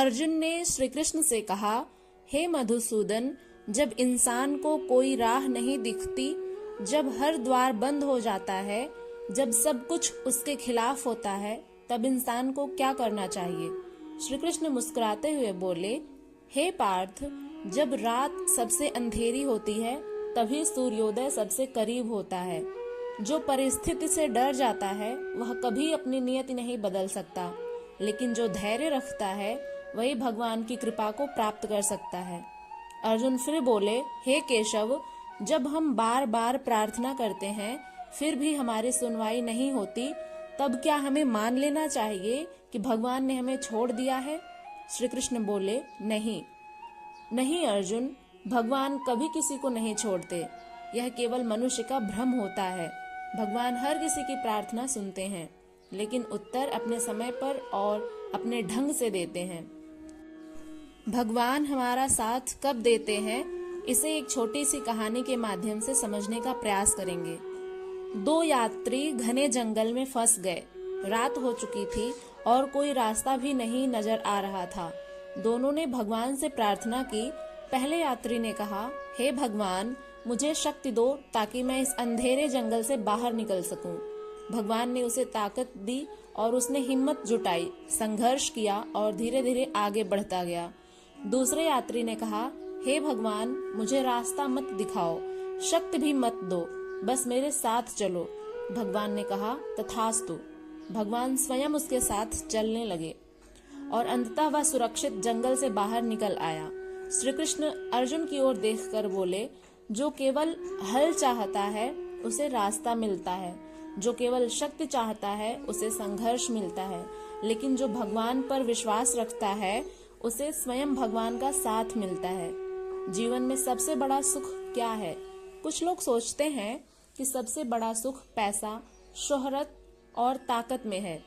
अर्जुन ने श्री कृष्ण से कहा, हे मधुसूदन, जब इंसान को कोई राह नहीं दिखती, जब हर द्वार बंद हो जाता है, जब सब कुछ उसके खिलाफ होता है, तब इंसान को क्या करना चाहिए? श्री कृष्ण मुस्कुराते हुए बोले, हे पार्थ, जब रात सबसे अंधेरी होती है तभी सूर्योदय सबसे करीब होता है। जो परिस्थिति से डर जाता है वह कभी अपनी नियति नहीं बदल सकता, लेकिन जो धैर्य रखता है वही भगवान की कृपा को प्राप्त कर सकता है। अर्जुन फिर बोले, हे केशव, जब हम बार बार प्रार्थना करते हैं फिर भी हमारी सुनवाई नहीं होती, तब क्या हमें मान लेना चाहिए कि भगवान ने हमें छोड़ दिया है? श्री कृष्ण बोले, नहीं अर्जुन, भगवान कभी किसी को नहीं छोड़ते। यह केवल मनुष्य का भ्रम होता है। भगवान हर किसी की प्रार्थना सुनते हैं, लेकिन उत्तर अपने समय पर और अपने ढंग से देते हैं। भगवान हमारा साथ कब देते हैं, इसे एक छोटी सी कहानी के माध्यम से समझने का प्रयास करेंगे। दो यात्री घने जंगल में फंस गए। रात हो चुकी थी और कोई रास्ता भी नहीं नजर आ रहा था। दोनों ने भगवान से प्रार्थना की। पहले यात्री ने कहा, हे भगवान, मुझे शक्ति दो ताकि मैं इस अंधेरे जंगल से बाहर निकल सकूं। भगवान ने उसे ताकत दी और उसने हिम्मत जुटाई, संघर्ष किया और धीरे धीरे आगे बढ़ता गया। दूसरे यात्री ने कहा, हे भगवान, मुझे रास्ता मत दिखाओ, शक्ति भी मत दो, बस मेरे साथ चलो। भगवान ने कहा, तथास्तु। भगवान स्वयं उसके साथ चलने लगे और अंततः वह सुरक्षित जंगल से बाहर निकल आया। श्री कृष्ण अर्जुन की ओर देखकर बोले, जो केवल हल चाहता है उसे रास्ता मिलता है, जो केवल शक्ति चाहता है उसे संघर्ष मिलता है, लेकिन जो भगवान पर विश्वास रखता है उसे स्वयं भगवान का साथ मिलता है। जीवन में सबसे बड़ा सुख क्या है? कुछ लोग सोचते हैं कि सबसे बड़ा सुख पैसा, शोहरत और ताकत में है,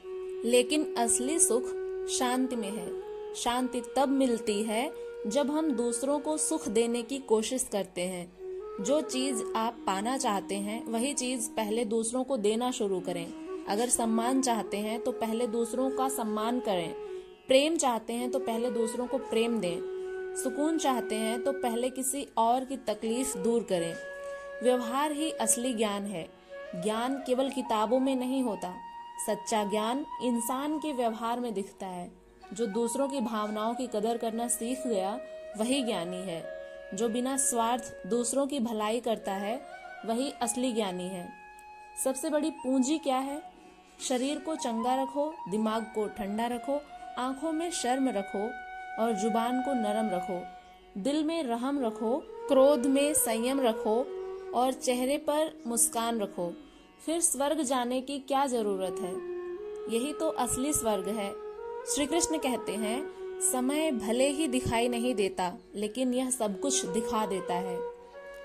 लेकिन असली सुख शांति में है। शांति तब मिलती है जब हम दूसरों को सुख देने की कोशिश करते हैं। जो चीज आप पाना चाहते हैं वही चीज पहले दूसरों को देना शुरू करें। अगर सम्मान चाहते हैं तो पहले दूसरों का सम्मान करें। प्रेम चाहते हैं तो पहले दूसरों को प्रेम दें। सुकून चाहते हैं तो पहले किसी और की तकलीफ दूर करें। व्यवहार ही असली ज्ञान है। ज्ञान केवल किताबों में नहीं होता। सच्चा ज्ञान इंसान के व्यवहार में दिखता है। जो दूसरों की भावनाओं की कदर करना सीख गया वही ज्ञानी है। जो बिना स्वार्थ दूसरों की भलाई करता है वही असली ज्ञानी है। सबसे बड़ी पूंजी क्या है? शरीर को चंगा रखो, दिमाग को ठंडा रखो, आंखों में शर्म रखो और जुबान को नरम रखो। दिल में रहम रखो, क्रोध में संयम रखो और चेहरे पर मुस्कान रखो। फिर स्वर्ग जाने की क्या जरूरत है? यही तो असली स्वर्ग है। श्री कृष्ण कहते हैं, समय भले ही दिखाई नहीं देता, लेकिन यह सब कुछ दिखा देता है।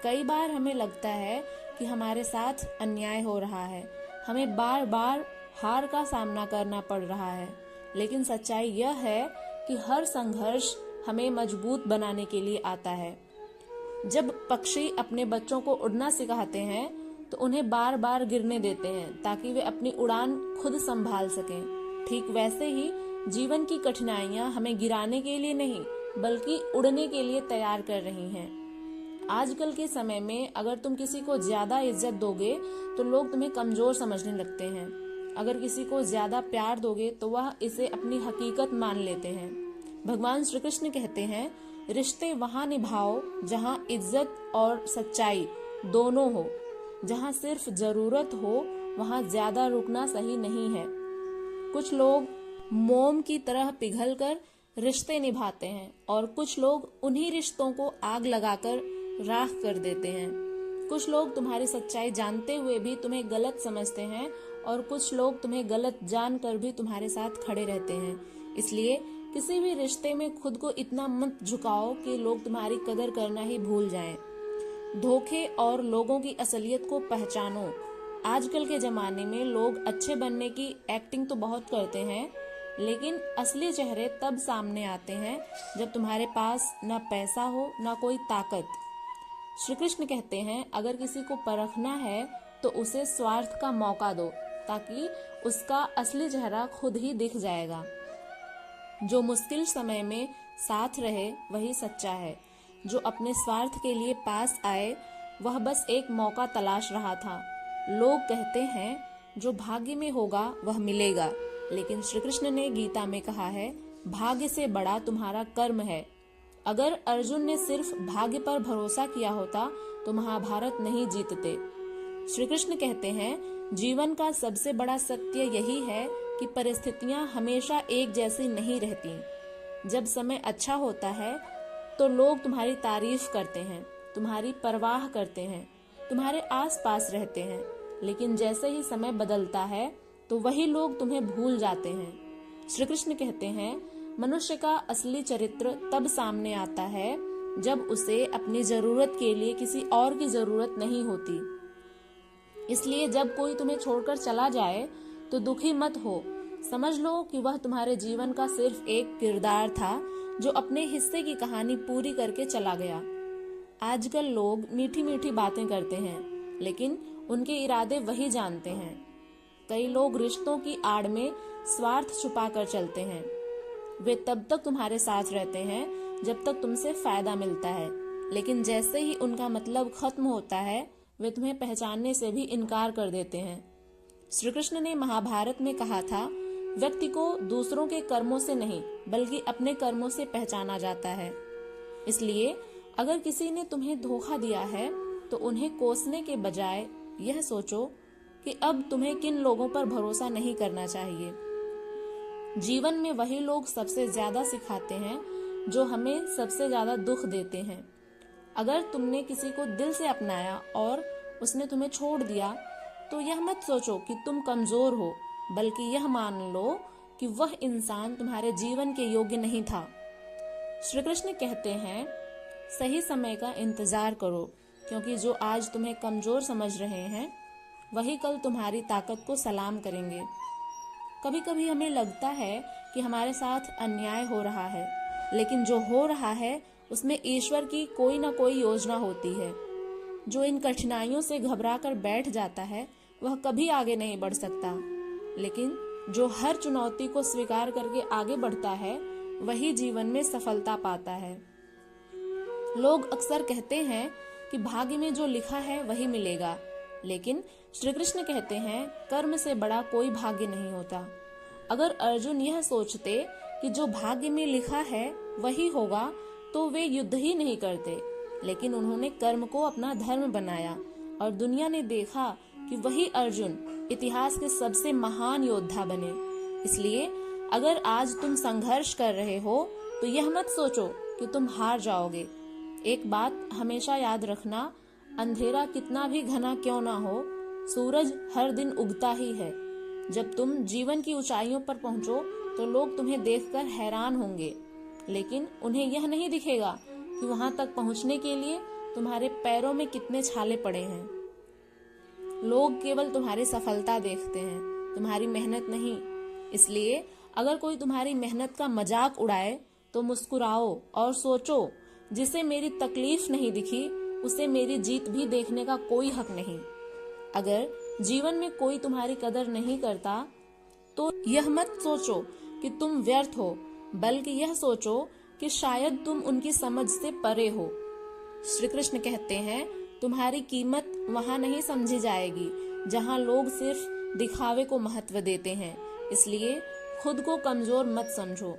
कई बार हमें लगता है कि हमारे साथ अन्याय हो रहा है, हमें बार बार हार का सामना करना पड़ रहा है, लेकिन सच्चाई यह है कि हर संघर्ष हमें मजबूत बनाने के लिए आता है। जब पक्षी अपने बच्चों को उड़ना सिखाते हैं तो उन्हें बार बार गिरने देते हैं ताकि वे अपनी उड़ान खुद संभाल सकें। ठीक वैसे ही जीवन की कठिनाइयां हमें गिराने के लिए नहीं बल्कि उड़ने के लिए तैयार कर रही हैं। आजकल के समय में अगर तुम किसी को ज्यादा इज्जत दोगे तो लोग तुम्हें कमजोर समझने लगते हैं। अगर किसी को ज्यादा प्यार दोगे तो वह इसे अपनी हकीकत मान लेते हैं। भगवान श्री कृष्ण कहते हैं, रिश्ते वहां निभाओ जहां इज्जत और सच्चाई दोनों हो। जहां सिर्फ जरूरत हो वहां ज्यादा रुकना सही नहीं है। कुछ लोग मोम की तरह पिघलकर रिश्ते निभाते हैं और कुछ लोग उन्हीं रिश्तों को आग लगाकर राख कर देते हैं। कुछ लोग तुम्हारी सच्चाई जानते हुए भी तुम्हें गलत समझते हैं और कुछ लोग तुम्हें गलत जानकर भी तुम्हारे साथ खड़े रहते हैं। इसलिए किसी भी रिश्ते में खुद को इतना मत झुकाओ कि लोग तुम्हारी कदर करना ही भूल जाएं। धोखे और लोगों की असलियत को पहचानो। आजकल के जमाने में लोग अच्छे बनने की एक्टिंग तो बहुत करते हैं, लेकिन असली चेहरे तब सामने आते हैं जब तुम्हारे पास ना पैसा हो ना कोई ताकत। श्री कृष्ण कहते हैं, अगर किसी को परखना है तो उसे स्वार्थ का मौका दो ताकि उसका असली चेहरा खुद ही दिख जाएगा। जो मुश्किल समय में साथ रहे वही सच्चा है। जो अपने स्वार्थ के लिए पास आए वह बस एक मौका तलाश रहा था। लोग कहते हैं जो भाग्य में होगा वह मिलेगा, लेकिन श्री कृष्ण ने गीता में कहा है भाग्य से बड़ा तुम्हारा कर्म है। अगर अर्जुन ने सिर्फ भाग्य पर भरोसा किया होता तो महाभारत नहीं जीतते। श्री कृष्ण कहते हैं जीवन का सबसे बड़ा सत्य यही है कि परिस्थितियां हमेशा एक जैसी नहीं रहती। जब समय अच्छा होता है तो लोग तुम्हारी तारीफ करते हैं, तुम्हारी परवाह करते हैं, तुम्हारे आसपास रहते हैं, लेकिन जैसे ही समय बदलता है तो वही लोग तुम्हें भूल जाते हैं। श्री कृष्ण कहते हैं मनुष्य का असली चरित्र तब सामने आता है जब उसे अपनी जरूरत के लिए किसी और की जरूरत नहीं होती। इसलिए जब कोई तुम्हें छोड़कर चला जाए तो दुखी मत हो। समझ लो कि वह तुम्हारे जीवन का सिर्फ एक किरदार था जो अपने हिस्से की कहानी पूरी करके चला गया। आजकल लोग मीठी मीठी बातें करते हैं, लेकिन उनके इरादे वही जानते हैं। कई लोग रिश्तों की आड़ में स्वार्थ छुपा कर चलते हैं। वे तब तक तुम्हारे साथ रहते हैं जब तक तुमसे फायदा मिलता है, लेकिन जैसे ही उनका मतलब खत्म होता है वे तुम्हें पहचानने से भी इनकार कर देते हैं। श्री कृष्ण ने महाभारत में कहा था व्यक्ति को दूसरों के कर्मों से नहीं बल्कि अपने कर्मों से पहचाना जाता है। इसलिए अगर किसी ने तुम्हें धोखा दिया है तो उन्हें कोसने के बजाय यह सोचो कि अब तुम्हें किन लोगों पर भरोसा नहीं करना चाहिए। जीवन में वही लोग सबसे ज्यादा सिखाते हैं जो हमें सबसे ज्यादा दुख देते हैं। अगर तुमने किसी को दिल से अपनाया और उसने तुम्हें छोड़ दिया तो यह मत सोचो कि तुम कमजोर हो, बल्कि यह मान लो कि वह इंसान तुम्हारे जीवन के योग्य नहीं था। श्री कृष्ण कहते हैं सही समय का इंतजार करो, क्योंकि जो आज तुम्हें कमजोर समझ रहे हैं वही कल तुम्हारी ताकत को सलाम करेंगे। कभी कभी हमें लगता है कि हमारे साथ अन्याय हो रहा है, लेकिन जो हो रहा है उसमें ईश्वर की कोई ना कोई योजना होती है। जो इन कठिनाइयों से घबरा कर बैठ जाता है वह कभी आगे नहीं बढ़ सकता, लेकिन जो हर चुनौती को स्वीकार करके आगे बढ़ता है वही जीवन में सफलता पाता है। लोग अक्सर कहते हैं कि भाग्य में जो लिखा है वही मिलेगा, लेकिन श्री कृष्ण कहते हैं कर्म से बड़ा कोई भाग्य नहीं होता। अगर अर्जुन यह सोचते कि जो भाग्य में लिखा है वही होगा तो वे युद्ध ही नहीं करते, लेकिन उन्होंने कर्म को अपना धर्म बनाया और दुनिया ने देखा कि वही अर्जुन इतिहास के सबसे महान योद्धा बने। इसलिए अगर आज तुम संघर्ष कर रहे हो तो यह मत सोचो कि तुम हार जाओगे। एक बात हमेशा याद रखना, अंधेरा कितना भी घना क्यों ना हो, सूरज हर दिन उगता ही है। जब तुम जीवन की ऊंचाइयों पर पहुंचो तो लोग तुम्हें देखकर हैरान होंगे, लेकिन उन्हें यह नहीं दिखेगा कि वहां तक पहुंचने के लिए तुम्हारे पैरों में कितने छाले पड़े हैं। लोग केवल तुम्हारी सफलता देखते हैं, तुम्हारी मेहनत नहीं। इसलिए अगर कोई तुम्हारी मेहनत का मजाक उड़ाए तो मुस्कुराओ और सोचो जिसे मेरी तकलीफ नहीं दिखी उसे मेरी जीत भी देखने का कोई हक नहीं। अगर जीवन में कोई तुम्हारी कदर नहीं करता तो यह मत सोचो कि तुम व्यर्थ हो, बल्कि यह सोचो कि शायद तुम उनकी समझ से परे हो। श्री कृष्ण कहते हैं तुम्हारी कीमत वहां नहीं समझी जाएगी जहां लोग सिर्फ दिखावे को महत्व देते हैं। इसलिए खुद को कमजोर मत समझो,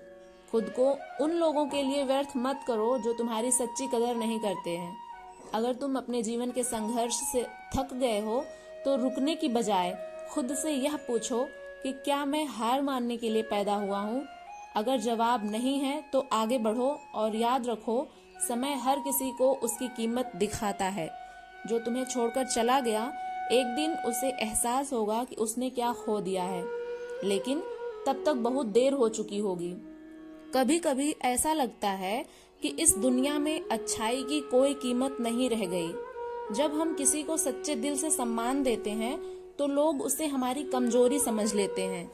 खुद को उन लोगों के लिए व्यर्थ मत करो जो तुम्हारी सच्ची कदर नहीं करते हैं। अगर तुम अपने जीवन के संघर्ष से थक गए हो तो रुकने की बजाय खुद से यह पूछो कि क्या मैं हार मानने के लिए पैदा हुआ हूँ। अगर जवाब नहीं है तो आगे बढ़ो और याद रखो समय हर किसी को उसकी कीमत दिखाता है। जो तुम्हें छोड़कर चला गया एक दिन उसे एहसास होगा कि उसने क्या खो दिया है, लेकिन तब तक बहुत देर हो चुकी होगी। कभी कभी ऐसा लगता है कि इस दुनिया में अच्छाई की कोई कीमत नहीं रह गई। जब हम किसी को सच्चे दिल से सम्मान देते हैं तो लोग उसे हमारी कमजोरी समझ लेते हैं।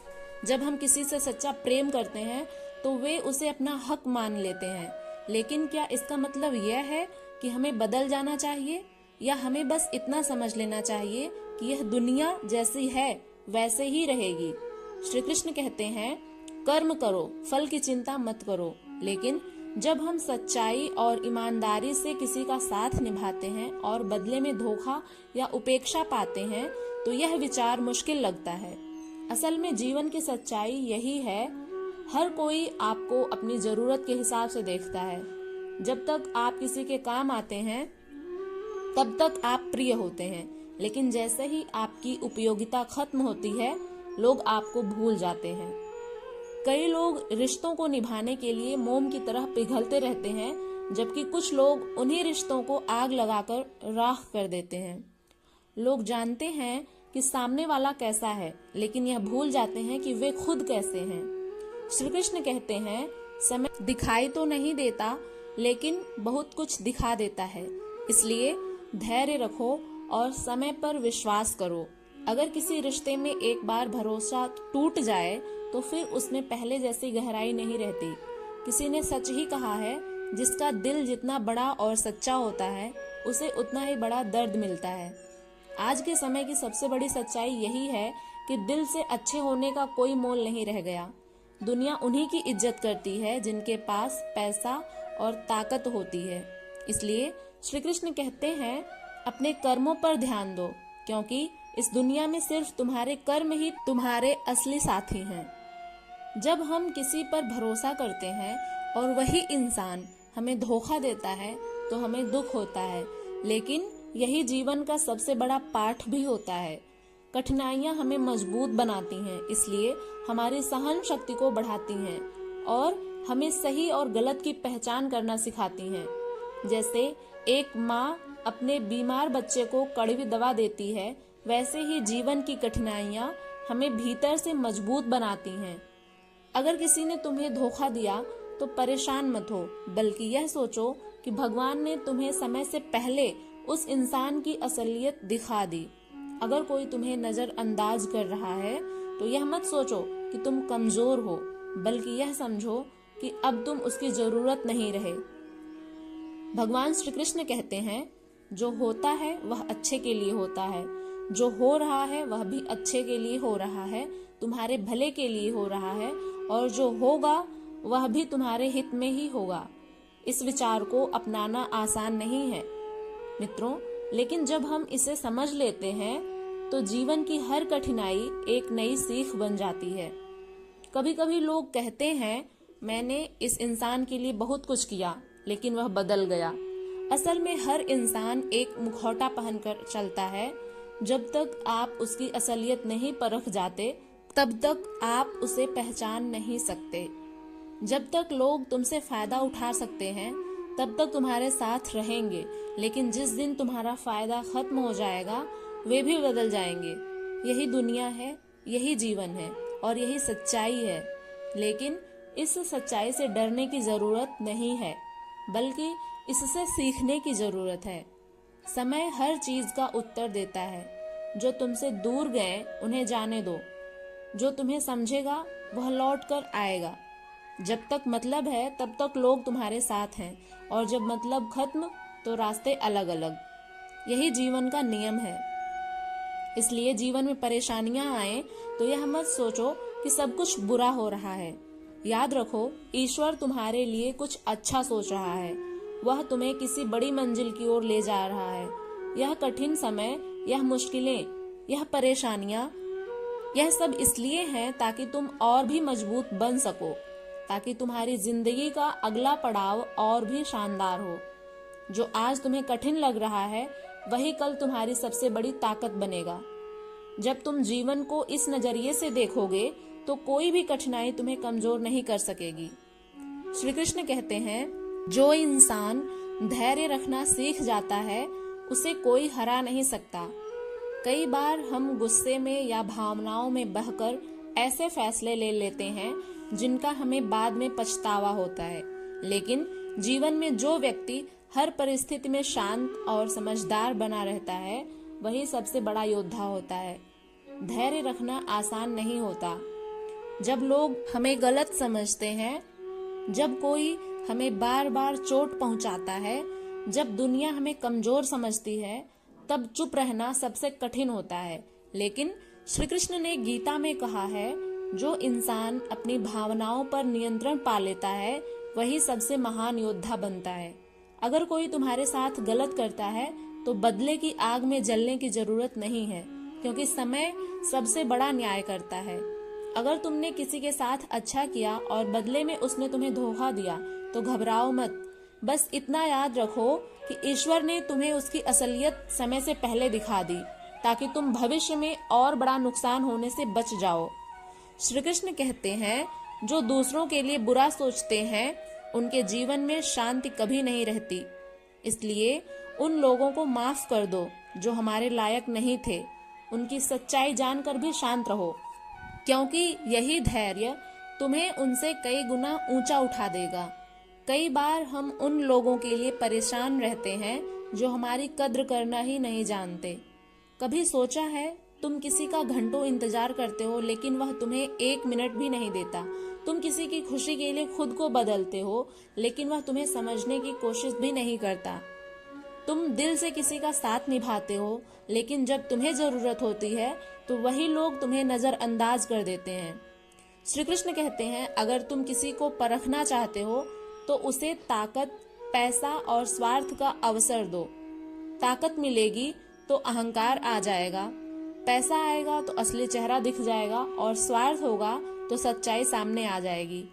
जब हम किसी से सच्चा प्रेम करते हैं तो वे उसे अपना हक मान लेते हैं। लेकिन क्या इसका मतलब यह है कि हमें बदल जाना चाहिए, या हमें बस इतना समझ लेना चाहिए कि यह दुनिया जैसी है वैसे ही रहेगी। श्री कृष्ण कहते हैं कर्म करो, फल की चिंता मत करो। लेकिन जब हम सच्चाई और ईमानदारी से किसी का साथ निभाते हैं और बदले में धोखा या उपेक्षा पाते हैं तो यह विचार मुश्किल लगता है। असल में जीवन की सच्चाई यही है, हर कोई आपको अपनी जरूरत के हिसाब से देखता है। जब तक आप किसी के काम आते हैं तब तक आप प्रिय होते हैं, लेकिन जैसे ही आपकी उपयोगिता खत्म होती है लोग आपको भूल जाते हैं। कई लोग रिश्तों को निभाने के लिए मोम की तरह पिघलते रहते हैं, जबकि कुछ लोग उन्हीं रिश्तों को आग लगाकर राख कर देते हैं। लोग जानते हैं कि सामने वाला कैसा है, लेकिन यह भूल जाते हैं कि वे खुद कैसे हैं। श्री कृष्ण कहते हैं, समय दिखाई तो नहीं देता लेकिन बहुत कुछ दिखा देता है, इसलिए धैर्य रखो और समय पर विश्वास करो। अगर किसी रिश्ते में एक बार भरोसा टूट जाए तो फिर उसमें पहले जैसी गहराई नहीं रहती। किसी ने सच ही कहा है, जिसका दिल जितना बड़ा और सच्चा होता है उसे उतना ही बड़ा दर्द मिलता है। आज के समय की सबसे बड़ी सच्चाई यही है कि दिल से अच्छे होने का कोई मोल नहीं रह गया। दुनिया उन्हीं की इज्जत करती है जिनके पास पैसा और ताकत होती है। इसलिए श्री कृष्ण कहते हैं, अपने कर्मों पर ध्यान दो, क्योंकि इस दुनिया में सिर्फ तुम्हारे कर्म ही तुम्हारे असली साथी हैं। जब हम किसी पर भरोसा करते हैं और वही इंसान हमें धोखा देता है तो हमें दुख होता है, लेकिन यही जीवन का सबसे बड़ा पाठ भी होता है। कठिनाइयां हमें मजबूत बनाती हैं, इसलिए हमारी सहन शक्ति को बढ़ाती हैं और हमें सही और गलत की पहचान करना सिखाती हैं। जैसे एक माँ अपने बीमार बच्चे को कड़वी दवा देती है, वैसे ही जीवन की कठिनाइयां हमें भीतर से मजबूत बनाती हैं। अगर किसी ने तुम्हें धोखा दिया तो परेशान मत हो, बल्कि यह सोचो कि भगवान ने तुम्हें समय से पहले उस इंसान की असलियत दिखा दी। अगर कोई तुम्हें नजरअंदाज कर रहा है तो यह मत सोचो कि तुम कमजोर हो, बल्कि यह समझो कि अब तुम उसकी जरूरत नहीं रहे। भगवान श्री कृष्ण कहते हैं, जो होता है वह अच्छे के लिए होता है, जो हो रहा है वह भी अच्छे के लिए हो रहा है, तुम्हारे भले के लिए हो रहा है, और जो होगा वह भी तुम्हारे हित में ही होगा। इस विचार को अपनाना आसान नहीं है मित्रों, लेकिन जब हम इसे समझ लेते हैं तो जीवन की हर कठिनाई एक नई सीख बन जाती है। कभी कभी लोग कहते हैं, मैंने इस इंसान के लिए बहुत कुछ किया लेकिन वह बदल गया। असल में हर इंसान एक मुखौटा पहनकर चलता है। जब तक आप उसकी असलियत नहीं परख जाते तब तक आप उसे पहचान नहीं सकते। जब तक लोग तुमसे फायदा उठा सकते हैं तब तक तुम्हारे साथ रहेंगे, लेकिन जिस दिन तुम्हारा फायदा खत्म हो जाएगा वे भी बदल जाएंगे। यही दुनिया है, यही जीवन है और यही सच्चाई है। लेकिन इस सच्चाई से डरने की जरूरत नहीं है, बल्कि इससे सीखने की जरूरत है। समय हर चीज का उत्तर देता है। जो तुमसे दूर गए उन्हें जाने दो, जो तुम्हें समझेगा वह लौट कर आएगा। जब तक मतलब है तब तक लोग तुम्हारे साथ हैं, और जब मतलब खत्म तो रास्ते अलग अलग। यही जीवन का नियम है। इसलिए जीवन में परेशानियां आए तो यह मत सोचो कि सब कुछ बुरा हो रहा है। याद रखो, ईश्वर तुम्हारे लिए कुछ अच्छा सोच रहा है। वह तुम्हें किसी बड़ी मंजिल की ओर ले जा रहा है। यह कठिन समय, यह मुश्किलें, यह परेशानियां, यह सब इसलिए हैं ताकि तुम और भी मजबूत बन सको, ताकि तुम्हारी जिंदगी का अगला पड़ाव और भी शानदार हो। जो आज तुम्हें कठिन लग रहा है वही कल तुम्हारी सबसे बड़ी ताकत बनेगा। जब तुम जीवन को इस नजरिए से देखोगे तो कोई भी कठिनाई तुम्हें कमजोर नहीं कर सकेगी। श्री कृष्ण कहते हैं, जो इंसान धैर्य रखना सीख जाता है उसे कोई हरा नहीं सकता। कई बार हम गुस्से में या भावनाओं में बहकर ऐसे फैसले ले लेते हैं जिनका हमें बाद में पछतावा होता है, लेकिन जीवन में जो व्यक्ति हर परिस्थिति में शांत और समझदार बना रहता है वही सबसे बड़ा योद्धा होता है। धैर्य रखना आसान नहीं होता। जब लोग हमें गलत समझते हैं, जब कोई हमें बार बार चोट पहुंचाता है, जब दुनिया हमें कमजोर समझती है, तब चुप रहना सबसे कठिन होता है। लेकिन श्री कृष्ण ने गीता में कहा है, जो इंसान अपनी भावनाओं पर नियंत्रण पा लेता है वही सबसे महान योद्धा बनता है। अगर कोई तुम्हारे साथ गलत करता है तो बदले की आग में जलने की जरूरत नहीं है, क्योंकि समय सबसे बड़ा न्याय करता है। अगर तुमने किसी के साथ अच्छा किया और बदले में उसने तुम्हें धोखा दिया तो घबराओ मत। बस इतना याद रखो कि ईश्वर ने तुम्हें उसकी असलियत समय से पहले दिखा दी, ताकि तुम भविष्य में और बड़ा नुकसान होने से बच जाओ। श्री कृष्ण कहते हैं, जो दूसरों के लिए बुरा सोचते हैं उनके जीवन में शांति कभी नहीं रहती। इसलिए उन लोगों को माफ कर दो जो हमारे लायक नहीं थे। उनकी सच्चाई जानकर भी शांत रहो, क्योंकि यही धैर्य तुम्हें उनसे कई गुना ऊंचा उठा देगा। कई बार हम उन लोगों के लिए परेशान रहते हैं जो हमारी कद्र करना ही नहीं जानते। कभी सोचा है तुम किसी का घंटों इंतजार करते हो लेकिन वह तुम्हें 1 मिनट भी नहीं देता। तुम किसी की खुशी के लिए खुद को बदलते हो लेकिन वह तुम्हें समझने की कोशिश भी नहीं करता। तुम दिल से किसी का साथ निभाते हो लेकिन जब तुम्हें जरूरत होती है तो वही लोग तुम्हें नजरअंदाज कर देते हैं। श्री कृष्ण कहते हैं, अगर तुम किसी को परखना चाहते हो तो उसे ताकत, पैसा और स्वार्थ का अवसर दो। ताकत मिलेगी तो अहंकार आ जाएगा, पैसा आएगा तो असली चेहरा दिख जाएगा और स्वार्थ होगा तो सच्चाई सामने आ जाएगी।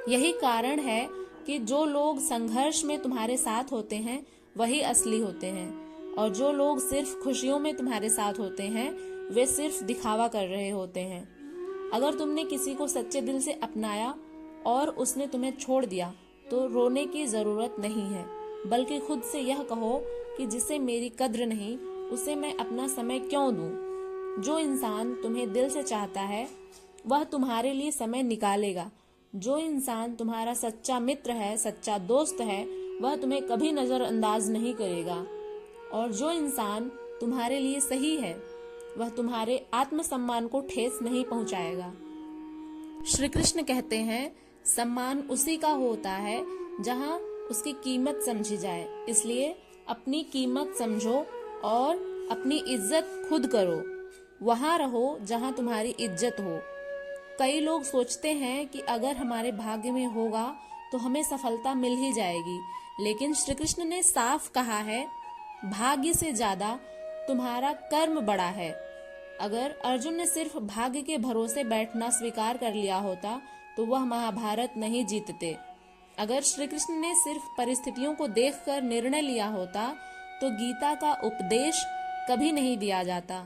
यही कारण है कि जो लोग संघर्ष में तुम्हारे साथ होते हैं वही असली होते हैं, और जो लोग सिर्फ खुशियों में तुम्हारे साथ होते हैं वे सिर्फ दिखावा कर रहे होते हैं। अगर तुमने किसी को सच्चे दिल से अपनाया और उसने तुम्हें छोड़ दिया तो रोने की जरूरत नहीं है, बल्कि खुद से यह कहो कि जिसे मेरी कद्र नहीं उसे मैं अपना समय क्यों दूं। जो इंसान तुम्हें दिल से चाहता है वह तुम्हारे लिए समय निकालेगा। जो इंसान तुम्हारा सच्चा मित्र है, सच्चा दोस्त है, वह तुम्हें कभी नजरअंदाज नहीं करेगा। और जो इंसान तुम्हारे लिए सही है वह तुम्हारे आत्मसम्मान को ठेस नहीं पहुंचाएगा। श्री कृष्ण कहते हैं, सम्मान उसी का होता है जहां उसकी कीमत समझी जाए। इसलिए अपनी कीमत समझो और अपनी इज्जत खुद करो। वहां रहो जहां तुम्हारी इज्जत हो। कई लोग सोचते हैं कि अगर हमारे भाग्य में होगा तो हमें सफलता मिल ही जाएगी, लेकिन श्री कृष्ण ने साफ कहा है, भाग्य से ज्यादा तुम्हारा कर्म बड़ा है। अगर अर्जुन ने सिर्फ भाग्य के भरोसे बैठना स्वीकार कर लिया होता तो वह महाभारत नहीं जीतते। अगर श्री कृष्ण ने सिर्फ परिस्थितियों को देखकर निर्णय लिया होता तो गीता का उपदेश कभी नहीं दिया जाता।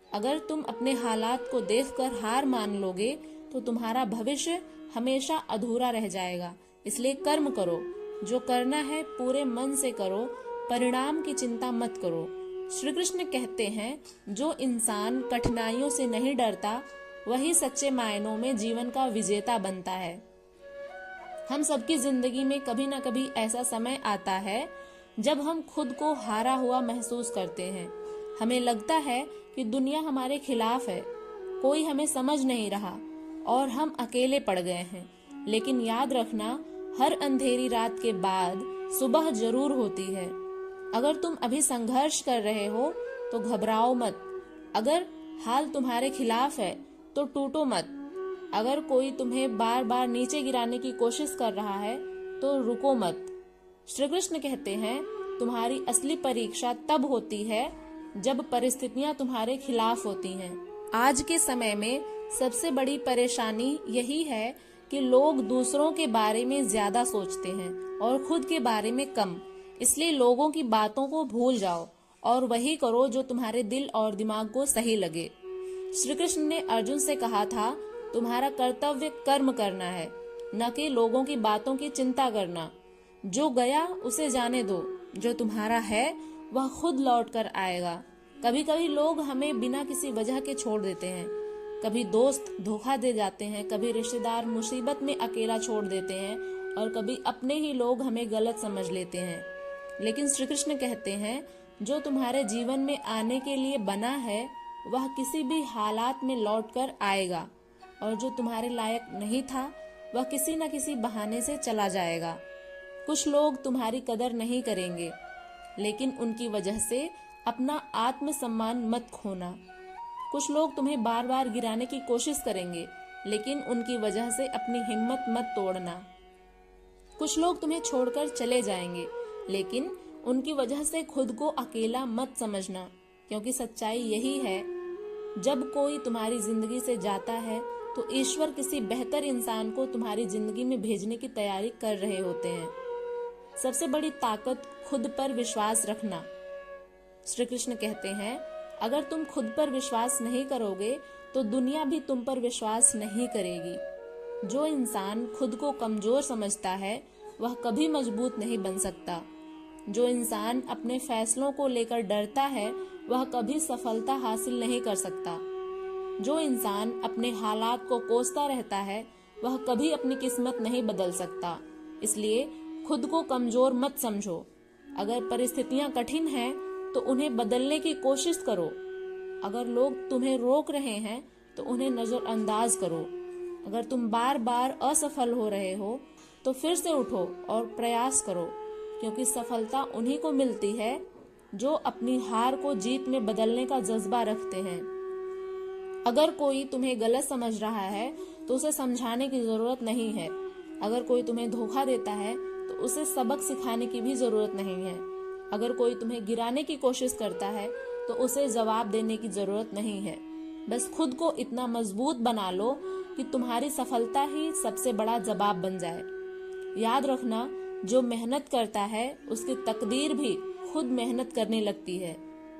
अगर तुम अपने हालात को देखकर हार मान लोगे तो तुम्हारा भविष्य हमेशा अधूरा रह जाएगा। इसलिए कर्म करो, जो करना है पूरे मन से करो, परिणाम की चिंता मत करो। श्री कृष्ण कहते हैं, जो इंसान कठिनाइयों से नहीं डरता वही सच्चे मायनों में जीवन का विजेता बनता है। हम सबकी जिंदगी में कभी न कभी ऐसा समय आता है जब हम खुद को हारा हुआ महसूस करते हैं। हमें लगता है कि दुनिया हमारे खिलाफ है, कोई हमें समझ नहीं रहा और हम अकेले पड़ गए हैं। लेकिन याद रखना, हर अंधेरी रात के बाद सुबह जरूर होती है। अगर तुम अभी संघर्ष कर रहे हो तो घबराओ मत। अगर हाल तुम्हारे खिलाफ है तो टूटो मत। अगर कोई तुम्हें बार बार नीचे गिराने की कोशिश कर रहा है तो रुको मत। श्री कृष्ण कहते हैं, तुम्हारी असली परीक्षा तब होती है जब परिस्थितियां तुम्हारे खिलाफ होती हैं। आज के समय में सबसे बड़ी परेशानी यही है कि लोग दूसरों के बारे में ज्यादा सोचते हैं और खुद के बारे में कम। इसलिए लोगों की बातों को भूल जाओ और वही करो जो तुम्हारे दिल और दिमाग को सही लगे। श्री कृष्ण ने अर्जुन से कहा था, तुम्हारा कर्तव्य कर्म करना है, न कि लोगों की बातों की चिंता करना। जो गया उसे जाने दो, जो तुम्हारा है वह खुद लौट कर आएगा। कभी कभी लोग हमें बिना किसी वजह के छोड़ देते हैं, कभी दोस्त धोखा दे जाते हैं, कभी रिश्तेदार मुसीबत में अकेला छोड़ देते हैं और कभी अपने ही लोग हमें गलत समझ लेते हैं। लेकिन श्री कृष्ण कहते हैं, जो तुम्हारे जीवन में आने के लिए बना है वह किसी भी हालात में लौट कर आएगा, और जो तुम्हारे लायक नहीं था वह किसी न किसी बहाने से चला जाएगा। कुछ लोग तुम्हारी कदर नहीं करेंगे, लेकिन उनकी वजह से अपना आत्मसम्मान मत खोना। कुछ लोग तुम्हें बार बार गिराने की कोशिश करेंगे, लेकिन उनकी वजह से अपनी हिम्मत मत तोड़ना। कुछ लोग तुम्हें छोड़कर चले जाएंगे, लेकिन उनकी वजह से खुद को अकेला मत समझना, क्योंकि सच्चाई यही है, जब कोई तुम्हारी जिंदगी से जाता है तो ईश्वर किसी बेहतर इंसान को तुम्हारी जिंदगी में भेजने की तैयारी कर रहे होते हैं। सबसे बड़ी ताकत खुद पर विश्वास रखना। श्री कृष्ण कहते हैं, अगर तुम खुद पर विश्वास नहीं करोगे तो दुनिया भी तुम पर विश्वास नहीं करेगी। जो इंसान खुद को कमजोर समझता है वह कभी मजबूत नहीं बन सकता। जो इंसान अपने फैसलों को लेकर डरता है वह कभी सफलता हासिल नहीं कर सकता। जो इंसान अपने हालात को कोसता रहता है वह कभी अपनी किस्मत नहीं बदल सकता। इसलिए खुद को कमजोर मत समझो। अगर परिस्थितियां कठिन हैं तो उन्हें बदलने की कोशिश करो। अगर लोग तुम्हें रोक रहे हैं तो उन्हें नजरअंदाज करो। अगर तुम बार बार असफल हो रहे हो तो फिर से उठो और प्रयास करो, क्योंकि सफलता उन्हीं को मिलती है जो अपनी हार को जीत में बदलने का जज्बा रखते हैं। अगर कोई तुम्हें गलत समझ रहा है तो उसे समझाने की जरूरत नहीं है। अगर कोई तुम्हें धोखा देता है तो उसे सबक सिखाने की भी जरूरत नहीं है। अगर कोई तुम्हें गिराने की कोशिश करता है तो उसे जवाब देने की जरूरत नहीं है। बस खुद को इतना मजबूत बना लो कि तुम्हारी सफलता ही सबसे बड़ा जवाब बन जाए। याद रखना, जो मेहनत करता है उसकी तकदीर भी खुद मेहनत करने लगती है।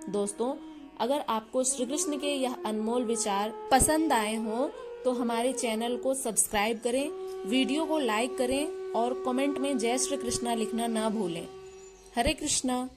दोस्तों, अगर आपको श्री कृष्ण के यह अनमोल विचार पसंद आए हो तो हमारे चैनल को सब्सक्राइब करें, वीडियो को लाइक करें और कमेंट में जय श्री कृष्णा लिखना ना भूलें। हरे कृष्णा।